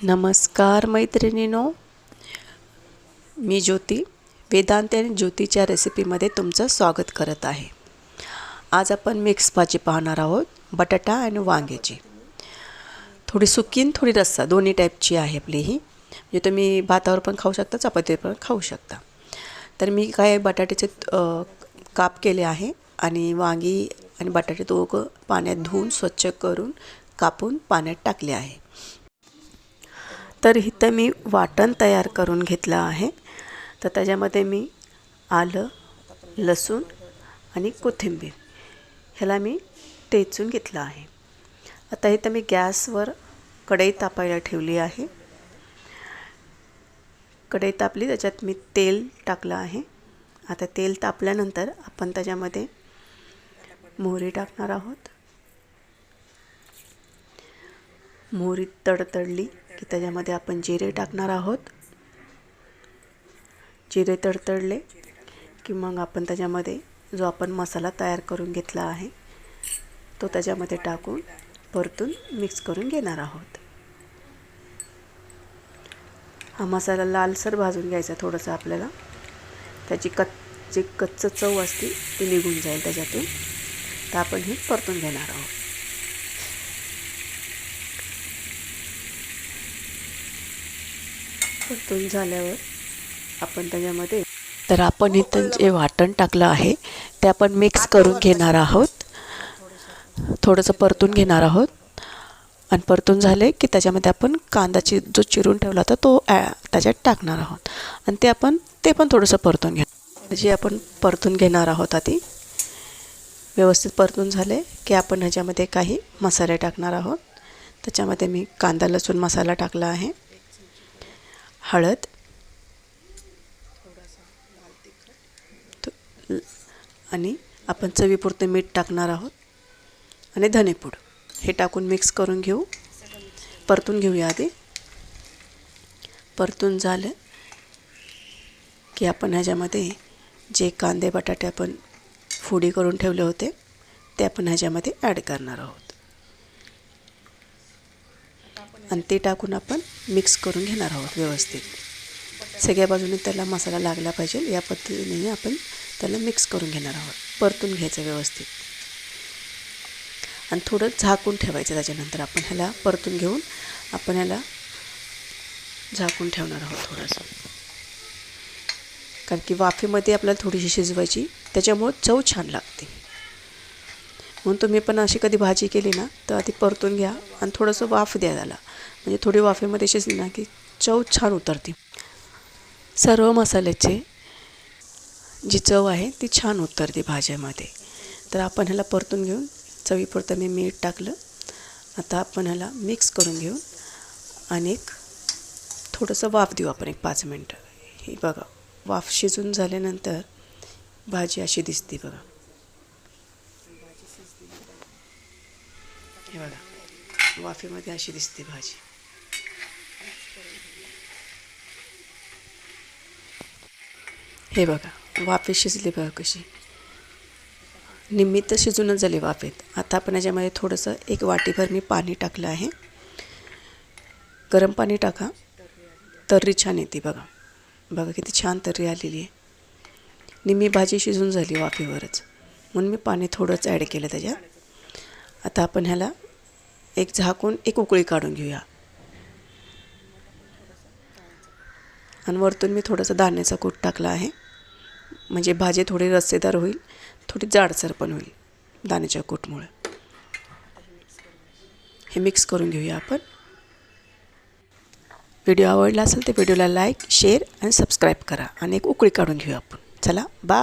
नमस्कार मैत्रिणींनो, मी ज्योती वेदांती आणि ज्योतीच्या रेसिपीमध्ये तुमचं स्वागत करत आहे। आज आपण मिक्स भाजी पाहणार आहोत, बटाटा आणि वांग्याची। थोडी सुकी थोडी रस्सा दोन्ही टाईपची आहे आपली ही। म्हणजे तुम्ही भातावर पण खाऊ शकता, चपातीवर पण खाऊ शकता। तर मी काय बटाट्याचे काप केले आहे आणि वांगी आणि बटाटे दोघं पाण्यात धुवून स्वच्छ करून कापून पाण्यात टाकले आहे। तर इथं मी वाटण तयार करून घेतलं आहे। तर त्याच्यामध्ये मी आलं, लसूण आणि कोथिंबीर ह्याला मी टेचून घेतलं आहे। आता इथं मी गॅसवर कढई तापायला ठेवली आहे। कढई तापली, त्याच्यात मी तेल टाकलं आहे। आता तेल तापल्यानंतर आपण त्याच्यामध्ये मोहरी टाकणार आहोत। मोहरी तडतडली की त्याच्यामध्ये आपण जिरे टाकणार आहोत। जिरे तडतडले की मग आपण त्याच्यामध्ये जो आपण मसाला तयार करून घेतला आहे तो त्याच्यामध्ये टाकून परतून मिक्स करून घेणार आहोत। हा मसाला लालसर भाजून घ्यायचा थोडंसं आपल्याला, त्याची कच्ची चव असते ती निघून जाईल त्याच्यातून। तर आपण हे परतून घेणार आहोत। परतून झाल्यावर आपण त्याच्यामध्ये आपण इथं जे वाटण टाकलं आहे ते आपण मिक्स करून घेणार आहोत। थोडंसं परतून घेणार आहोत आणि परतून झाले की त्याच्यामध्ये आपण कांदाची जो चिरून ठेवला होता तो त्याच्यात टाकणार आहोत आणि ते पण थोडंसं परतून घेणार। जे आपण परतून घेणार आहोत आधी व्यवस्थित परतून झाले की आपण ह्याच्यामध्ये काही मसाले टाकणार आहोत। त्याच्यामध्ये मी कांदा लसूण मसाला टाकला आहे, हळद आणि आपण चवीपुरते मीठ टाकणार आहोत आणि धनेपूड हे टाकून मिक्स करून घेऊ। परतून घेऊया आधी। परतून झालं की आपण ह्याच्यामध्ये जे कांदे बटाटे आपण फोडी करून ठेवले होते ते आपण ह्याच्यामध्ये ॲड करणार आहोत आणि ते टाकून आपण मिक्स करून घेणार आहोत व्यवस्थित। सगळ्या बाजूने त्याला मसाला लागला पाहिजे या पद्धतीने आपण त्याला मिक्स करून घेणार आहोत। परतून घ्यायचं व्यवस्थित आणि थोडं झाकून ठेवायचं। त्याच्यानंतर आपण ह्याला परतून घेऊन आपण ह्याला झाकून ठेवणार आहोत थोडंसं, कारण की वाफेमध्ये आपल्याला थोडीशी शिजवायची, त्याच्यामुळे चव छान लागते। म्हणून तुम्ही पण अशी कधी भाजी केली ना तर आधी परतून घ्या आणि थोडंसं वाफ द्या त्याला, म्हणजे थोडी वाफेमध्ये शिजली ना की चव छान उतरते। सर्व मसाल्याचे जी चव आहे ती छान उतरते भाज्यामध्ये। तर आपण ह्याला परतून घेऊन चवीपुरतं मी मीठ टाकलं। आता आपण ह्याला मिक्स करून घेऊन आणि थोडंसं वाफ देऊ आपण 5 मिनटं। हे बघा, वाफ शिजून झाल्यानंतर भाजी अशी दिसते बघा। हे बघा, वाफेमध्ये अशी दिसते भाजी। हे बघा, वाफेत शिजली बघा कशी, निम्मी तर शिजूनच झाली वाफेत। आता आपण याच्यामध्ये थोडंसं 1 वाटीभर मी पाणी टाकलं आहे। गरम पाणी टाका, तर्री छान येते बघा। बघा किती छान तर्री आलेली आहे। निम्मी भाजी शिजून झाली वाफेवरच, म्हणून मी पाणी थोडंच ॲड केलं त्याच्यात। आता आपण ह्याला झाकून 1 उकळी काढून घेऊया आणि वरतून मी थोडंसं दाण्याचा कूट टाकला आहे, म्हणजे भाजी थोडी रस्सेदार होईल, थोडी जाडसर पण होईल दाण्याच्या कूटमुळे। हे मिक्स करून घेऊया आपण। व्हिडिओ आवडला असेल तर व्हिडिओला लाईक शेअर आणि सबस्क्राईब करा आणि 1 उकळी काढून घेऊया आपण। चला बाय।